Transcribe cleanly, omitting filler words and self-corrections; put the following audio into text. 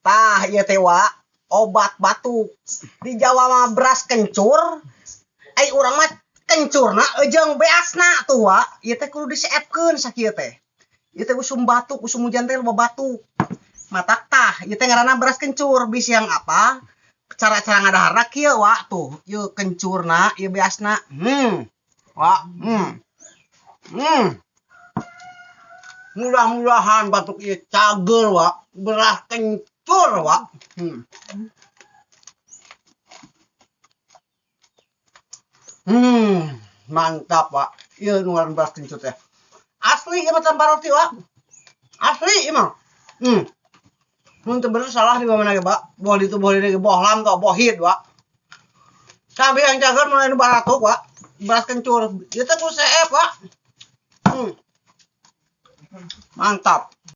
Tah ieu teh wa obat batuk. Di Jawa mah beras kencur. Ai urang mah kencurna jeung beasna tuh wa. Ieu teh kudu diseepkeun sakieu teh. Ieu teh usum batuk, usum hujan teh loba batuk. Matak tah, ieu teh ngaranna beras kencur. Bisi yang apa? Cara-cara ngadaharna kieu wa tuh. Ieu kencurna, ieu beasna. Wa. Mudah-mudahan batuk ieu cager wa. Beras kencur wa. Mantap wa. Ieu nu ngaran beras kencur teh. Asli ieu mah tanpa roti wa. Asli ieu mah. Mun teu bener salah di mana ge, Pak. Boh ditu boh dieu bohlam tah bohid wa. Cabe yang cager mulai nu baratuk wa. Beras kencur. Ieu teh kudu seep wa. Mantap.